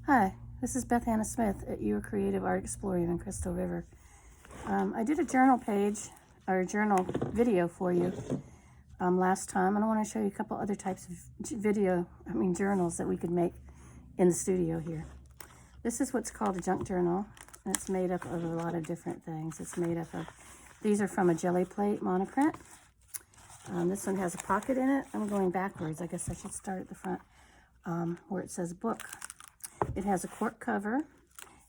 Hi, this is Beth Anna Smith at Your Creative Art Exploring in Crystal River. I did a journal page, or journal video for you last time, and I want to show you a couple other types of journals that we could make in the studio here. This is what's called a junk journal, and it's made up of a lot of different things. It's made up of, these are from a Gelli Plate monoprint. This one has a pocket in it. I'm going backwards. I guess I should start at the front where it says book. It has a cork cover,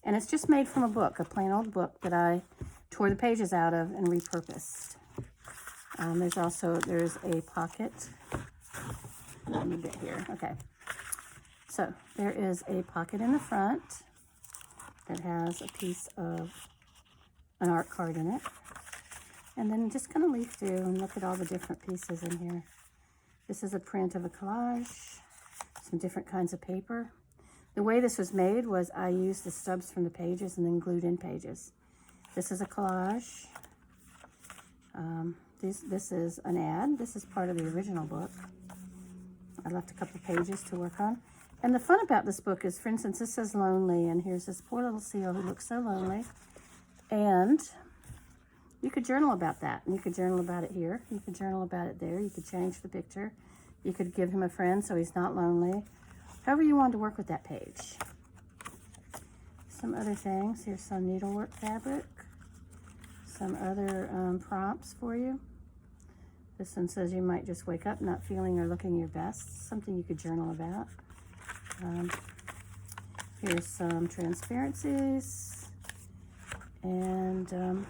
and it's just made from a book, a plain old book that I tore the pages out of and repurposed. There's a pocket. Let me get here. Okay. So there is a pocket in the front that has a piece of an art card in it. And then just kind of leaf through and look at all the different pieces in here. This is a print of a collage, some different kinds of paper. The way this was made was I used the stubs from the pages and then glued in pages. This is a collage. This is an ad. This is part of the original book. I left a couple pages to work on. And the fun about this book is, for instance, this says lonely, and here's this poor little seal who looks so lonely. And you could journal about that. And you could journal about it here. You could journal about it there. You could change the picture. You could give him a friend so he's not lonely. However you want to work with that page. Some other things. Here's some needlework fabric. Some other prompts for you. This one says you might just wake up not feeling or looking your best. Something you could journal about. Here's some transparencies. And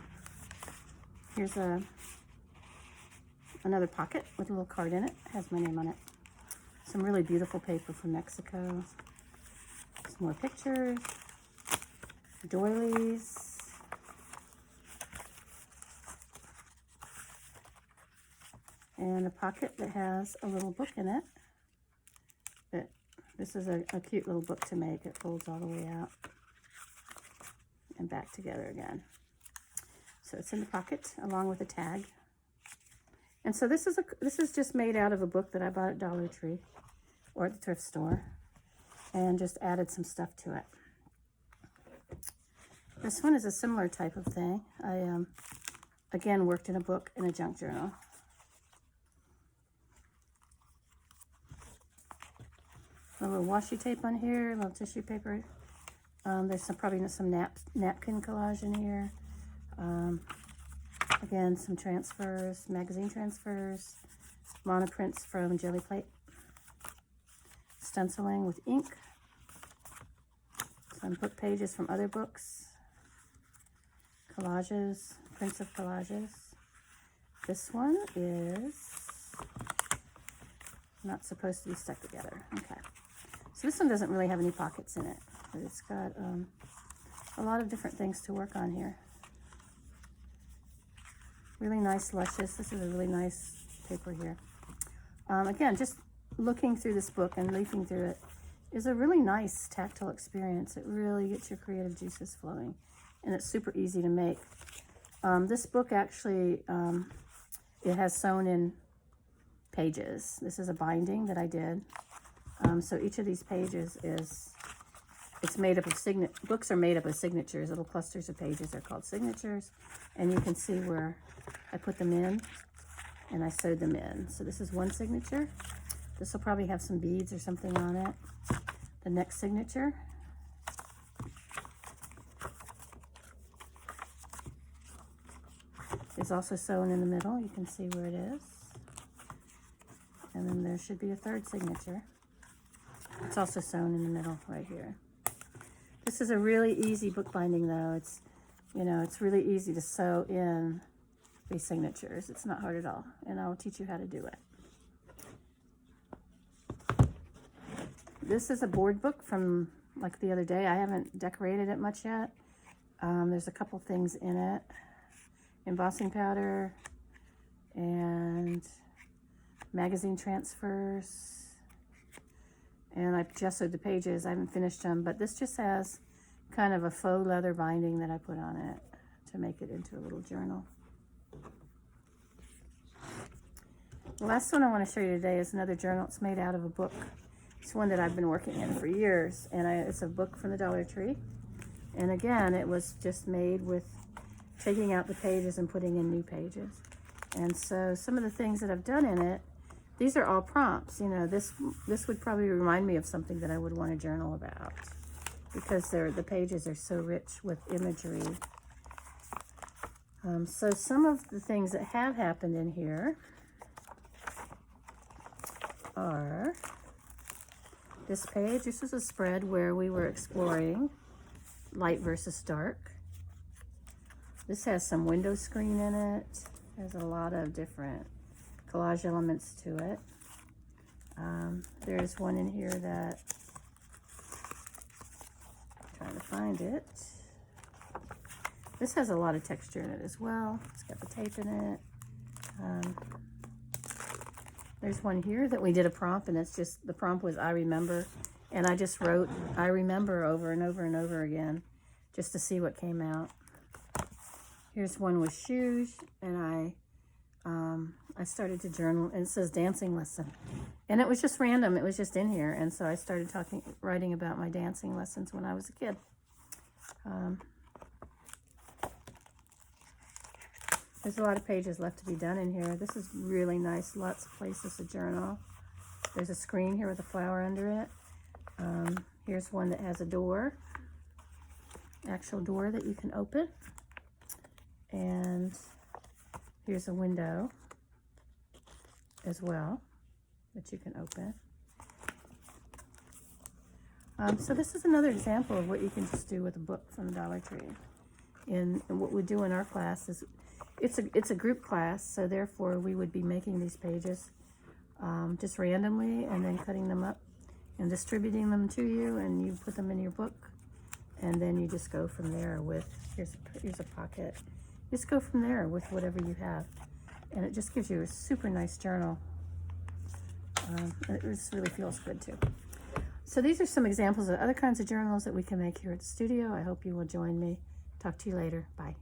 here's another pocket with a little card in it. It has my name on it. Some really beautiful paper from Mexico. Some more pictures. Doilies. And a pocket that has a little book in it. This is a cute little book to make. It folds all the way out and back together again. So it's in the pocket along with a tag. And so this is just made out of a book that I bought at Dollar Tree or at the thrift store, and just added some stuff to it. This one is a similar type of thing. I again worked in a book in a junk journal. A little washi tape on here, a little tissue paper. There's probably some napkin collage in here. Again, some transfers, magazine transfers, monoprints from Gelli Plate, stenciling with ink, some book pages from other books, collages, prints of collages. This one is not supposed to be stuck together. Okay, so this one doesn't really have any pockets in it, but it's got a lot of different things to work on here. Really nice luscious. This is a really nice paper here. Again, just looking through this book and leafing through it is a really nice tactile experience. It really gets your creative juices flowing, and it's super easy to make. This book actually, it has sewn in pages. This is a binding that I did. So each of these pages it's made up of books are made up of signatures. Little clusters of pages are called signatures, and you can see where I put them in and I sewed them in. So this is one signature. This will probably have some beads or something on it. The next signature is also sewn in the middle. You can see where it is. And then there should be a third signature. It's also sewn in the middle right here. This is a really easy bookbinding though. It's really easy to sew in these signatures. It's not hard at all, and I'll teach you how to do it. This is a board book from like the other day. I haven't decorated it much yet. There's a couple things in it. Embossing powder and magazine transfers. And I've gessoed the pages. I haven't finished them, but this just has kind of a faux leather binding that I put on it to make it into a little journal. The last one I want to show you today is another journal. It's made out of a book. It's one that I've been working in for years, and it's a book from the Dollar Tree. And again, it was just made with taking out the pages and putting in new pages. And so some of the things that I've done in it, these are all prompts. You know, this would probably remind me of something that I would want to journal about, because the pages are so rich with imagery. So some of the things that have happened in here are this page. This is a spread where we were exploring light versus dark. This has some window screen in it. There's a lot of different collage elements to it. There's one in here that, I'm trying to find it. This has a lot of texture in it as well. It's got the tape in it. There's one here that we did a prompt, and it's just, the prompt was I remember, and I just wrote I remember over and over and over again just to see what came out. Here's one with shoes, and I started to journal, and it says dancing lesson, and it was just random. It was just in here, and so I started writing about my dancing lessons when I was a kid. There's a lot of pages left to be done in here. This is really nice. Lots of places to journal. There's a screen here with a flower under it. Here's one that has a door, actual door that you can open. And here's a window as well that you can open. So this is another example of what you can just do with a book from the Dollar Tree. And what we do in our class is, it's a group class, so therefore we would be making these pages just randomly, and then cutting them up and distributing them to you, and you put them in your book, and then you just go from there with, here's a pocket. Just go from there with whatever you have, and it just gives you a super nice journal. It just really feels good too. So these are some examples of other kinds of journals that we can make here at the studio. I hope you will join me. Talk to you later. Bye.